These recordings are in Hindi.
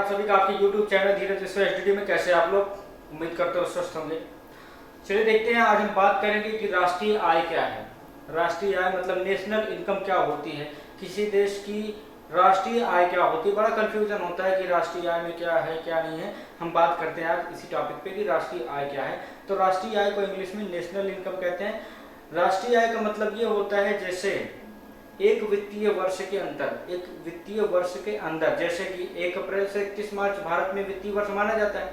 सभी का आपके YouTube चैनल धीरज एसडीडी में। कैसे आप लोग? उम्मीद करते हो स्वस्थ होंगे। चलिए देखते हैं, आज हम बात करेंगे कि राष्ट्रीय आय क्या है। राष्ट्रीय आय मतलब नेशनल इनकम क्या होती है, किसी देश की राष्ट्रीय आय क्या होती है। बड़ा कंफ्यूजन होता है कि राष्ट्रीय आय में क्या है क्या नहीं है। हम बात करते हैं आज इसी टॉपिक पे कि राष्ट्रीय आय क्या है। तो राष्ट्रीय आय को इंग्लिश में नेशनल इनकम कहते हैं। राष्ट्रीय आय का मतलब ये होता है जैसे एक वित्तीय वर्ष के अंदर जैसे कि 1 अप्रैल से 31 मार्च भारत में वित्तीय वर्ष माना जाता है।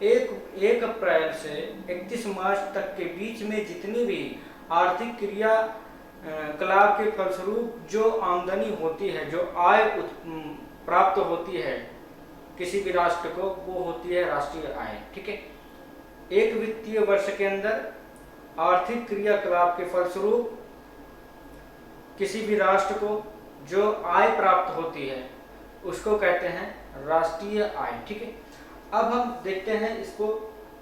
1 अप्रैल से 31 मार्च तक के बीच में जितनी भी आर्थिक क्रिया कलाप के फलस्वरूप जो आमदनी होती है, जो आय प्राप्त होती है किसी भी राष्ट्र को, वो होती है राष्ट्रीय आय। ठीक है, एक वित्तीय वर्ष के अंदर आर्थिक क्रियाकलाप के फलस्वरूप किसी भी राष्ट्र को जो आय प्राप्त होती है उसको कहते हैं राष्ट्रीय आय। ठीक है, अब हम देखते हैं इसको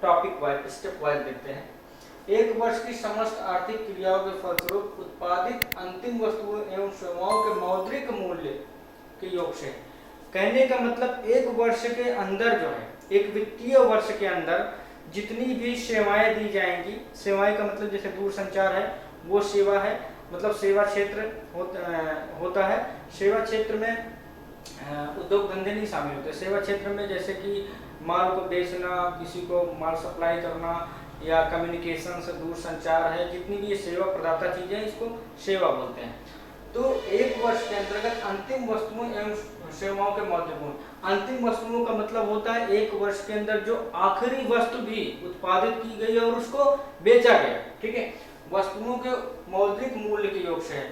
टॉपिक वाइज, स्टेप वाइज देखते हैं। एक वर्ष की समस्त आर्थिक क्रियाओं के फलस्वरूप उत्पादित अंतिम वस्तुओं एवं सेवाओं के मौद्रिक मूल्य के योग से। कहने का मतलब एक वर्ष के अंदर जो है, एक वित्तीय वर्ष के अंदर जितनी भी सेवाएं दी जाएंगी, सेवाएं का मतलब जैसे दूरसंचार है वो सेवा है, मतलब सेवा क्षेत्र होता है। सेवा क्षेत्र में उद्योग धंधे नहीं शामिल होते। सेवा क्षेत्र में जैसे कि माल को बेचना, किसी को माल सप्लाई करना, या कम्युनिकेशन से दूरसंचार है, जितनी भी ये सेवा प्रदाता चीजें इसको सेवा बोलते हैं। तो एक वर्ष के अंतर्गत अंतिम वस्तुओं एवं सेवाओं के मौद्रिक मूल्य। अंतिम वस्तुओं का मतलब होता है एक वर्ष के अंदर जो आखिरी वस्तु भी उत्पादित की गई और उसको बेचा गया। ठीक है, वस्तुओं के मौद्रिक मूल्य के योग से है।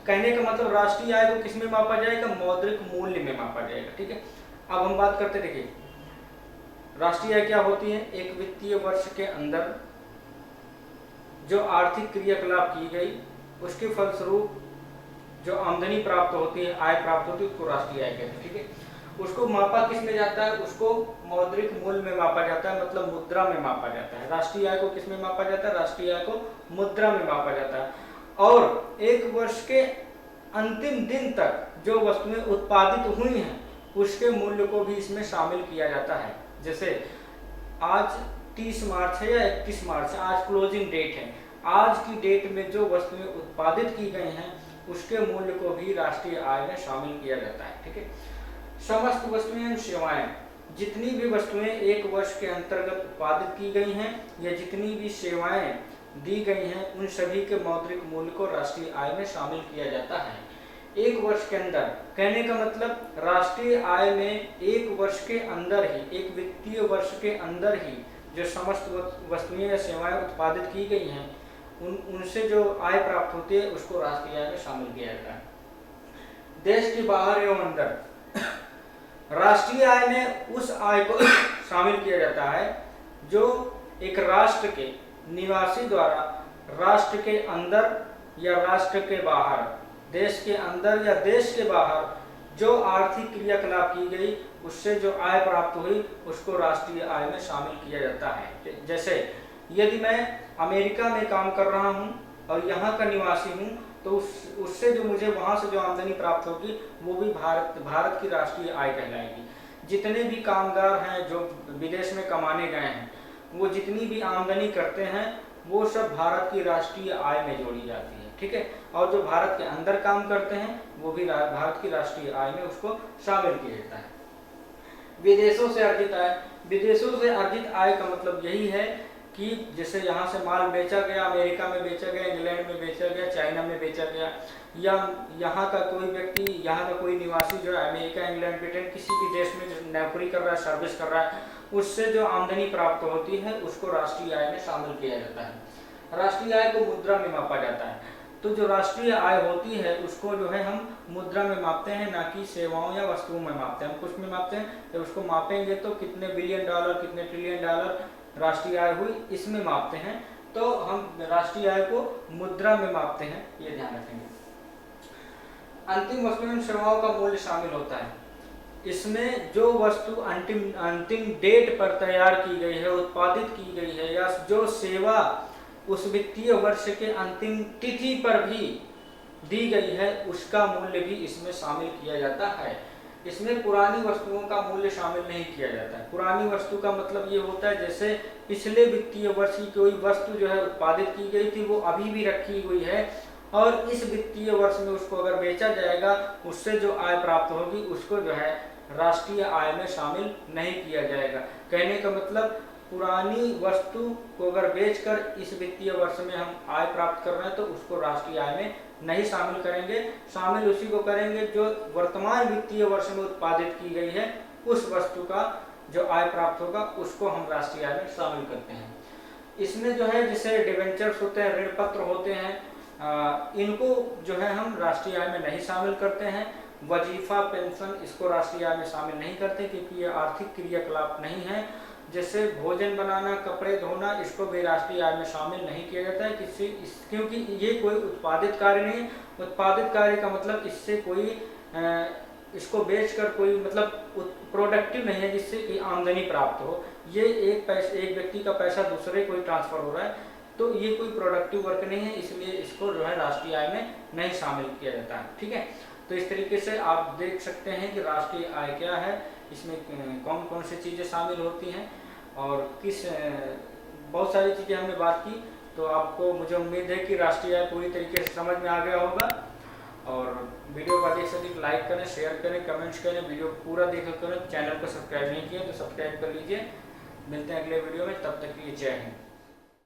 कहने का मतलब राष्ट्रीय आय को किस में मापा जाएगा? मौद्रिक मूल्य में मापा जाएगा। ठीक है, अब हम बात करते, देखिए राष्ट्रीय आय क्या होती है। एक वित्तीय वर्ष के अंदर जो आर्थिक क्रियाकलाप की गई उसके फलस्वरूप जो आमदनी प्राप्त होती है, आय प्राप्त होती है, उसको राष्ट्रीय आय कहते हैं। ठीक है, उसको मापा किस में जाता है? उसको मौद्रिक मूल्य में मापा जाता है, मतलब मुद्रा में मापा जाता है। राष्ट्रीय आय को किस में मापा जाता है? राष्ट्रीय आय को मुद्रा में मापा जाता है। और एक वर्ष के अंतिम दिन तक जो वस्तुएं उत्पादित हुई हैं उसके मूल्य को भी इसमें शामिल किया जाता है। जैसे आज 30 मार्च है या 31 मार्च है, आज क्लोजिंग डेट है। आज की डेट में जो वस्तुएं उत्पादित की गई हैं उसके मूल्य को भी राष्ट्रीय आय में शामिल किया जाता है। ठीक है, समस्त वस्तुएं एवं सेवाएं, जितनी भी वस्तुएं एक वर्ष के अंतर्गत उत्पादित की गई हैं या जितनी भी सेवाएं दी गई हैं, उन सभी के मौद्रिक मूल्य को राष्ट्रीय आय में शामिल किया जाता है। एक वर्ष के अंदर, कहने का मतलब राष्ट्रीय आय में एक वर्ष के अंदर ही, एक वित्तीय वर्ष के अंदर ही जो समस्त वस्तुएं या सेवाएं उत्पादित की गई हैं उनसे जो आय प्राप्त होती है उसको राष्ट्रीय आय में शामिल किया जाता है। देश के बाहर एवं अंदर राष्ट्रीय आय में उस आय को शामिल किया जाता है जो एक राष्ट्र के निवासी द्वारा राष्ट्र के अंदर या राष्ट्र के बाहर, देश के अंदर या देश के बाहर जो आर्थिक क्रियाकलाप की गई उससे जो आय प्राप्त हुई उसको राष्ट्रीय आय में शामिल किया जाता है। जैसे यदि मैं अमेरिका में काम कर रहा हूं और यहाँ का निवासी हूं तो उससे जो मुझे वहां से जो आमदनी प्राप्त होगी वो भी भारत की राष्ट्रीय आय कहलाएगी। जितने भी कामगार हैं जो विदेश में कमाने गए हैं वो जितनी भी आमदनी करते हैं वो सब भारत की राष्ट्रीय आय में जोड़ी जाती है। ठीक है, और जो भारत के अंदर काम करते हैं वो भी भारत की राष्ट्रीय आय में उसको शामिल किया जाता है। विदेशों से अर्जित आय, विदेशों से अर्जित आय का मतलब यही है कि जैसे यहाँ से माल बेचा गया, अमेरिका में बेचा गया, इंग्लैंड में बेचा गया, चाइना में बेचा गया, या यहाँ का कोई व्यक्ति, यहाँ का कोई निवासी जो है अमेरिका, इंग्लैंड, ब्रिटेन किसी भी देश में नौकरी कर रहा है, सर्विस कर रहा है, उससे जो आमदनी प्राप्त होती है उसको राष्ट्रीय आय में शामिल किया जाता है। राष्ट्रीय आय को मुद्रा में मापा जाता है। तो जो राष्ट्रीय आय होती है उसको जो है हम मुद्रा में मापते हैं, ना कि सेवाओं या वस्तुओं में मापते हैं। हम कुछ में मापते हैं, जब उसको मापेंगे तो कितने बिलियन डॉलर, कितने ट्रिलियन डॉलर राष्ट्रीय आय हुई, इसमें मापते हैं। तो हम राष्ट्रीय आय को मुद्रा में मापते हैं, ये ध्यान रखेंगे। अंतिम वस्तुओं एवं सेवाओं का मूल्य शामिल होता है। इसमें जो वस्तु अंतिम डेट पर तैयार की गई है, उत्पादित की गई है, या जो सेवा उस वित्तीय वर्ष के अंतिम तिथि पर भी दी गई है उसका मूल्य भी इसमें शामिल किया जाता है। इसमें पुरानी वस्तुओं का मूल्य शामिल नहीं किया जाता है। पुरानी वस्तु का मतलब ये होता है जैसे पिछले वित्तीय वर्ष की कोई वस्तु जो है उत्पादित की गई थी, वो अभी भी रखी हुई है और इस वित्तीय वर्ष में उसको अगर बेचा जाएगा, उससे जो आय प्राप्त होगी उसको जो है राष्ट्रीय आय में शामिल नहीं किया जाएगा। कहने का मतलब पुरानी वस्तु को अगर बेचकर इस वित्तीय वर्ष में हम आय प्राप्त कर रहे हैं तो उसको राष्ट्रीय आय में नहीं शामिल करेंगे। शामिल उसी को करेंगे जो वर्तमान वित्तीय वर्ष में उत्पादित की गई है, उस वस्तु का जो आय प्राप्त होगा उसको हम राष्ट्रीय आय में शामिल करते हैं। इसमें जो है जैसे डिवेंचर्स होते हैं, ऋण पत्र होते हैं, इनको जो है हम राष्ट्रीय आय में नहीं शामिल करते हैं। वजीफा पेंशन इसको राष्ट्रीय आय में शामिल नहीं करते क्योंकि ये आर्थिक क्रियाकलाप नहीं है। जैसे भोजन बनाना, कपड़े धोना, इसको भी राष्ट्रीय आय में शामिल नहीं किया जाता है क्योंकि ये कोई उत्पादित कार्य नहीं है। उत्पादित कार्य का मतलब इससे कोई इसको बेचकर कोई मतलब प्रोडक्टिव नहीं है जिससे कि आमदनी प्राप्त हो। ये एक व्यक्ति का पैसा दूसरे कोई ट्रांसफर हो रहा है, तो ये कोई प्रोडक्टिव वर्क नहीं है, इसलिए इसको जो है राष्ट्रीय आय में नहीं शामिल किया जाता है। ठीक है, तो इस तरीके से आप देख सकते हैं कि राष्ट्रीय आय क्या है, इसमें कौन कौन सी चीज़ें शामिल होती हैं और किस बहुत सारी चीज़ें हमने बात की। तो आपको मुझे उम्मीद है कि राष्ट्रीय आय पूरी तरीके से समझ में आ गया होगा। और वीडियो को अधिक से अधिक लाइक करें, शेयर करें, कमेंट्स करें, वीडियो पूरा देखा करें। चैनल को सब्सक्राइब नहीं किया तो सब्सक्राइब कर लीजिए। मिलते हैं अगले वीडियो में, तब तक के लिए जय हिंद।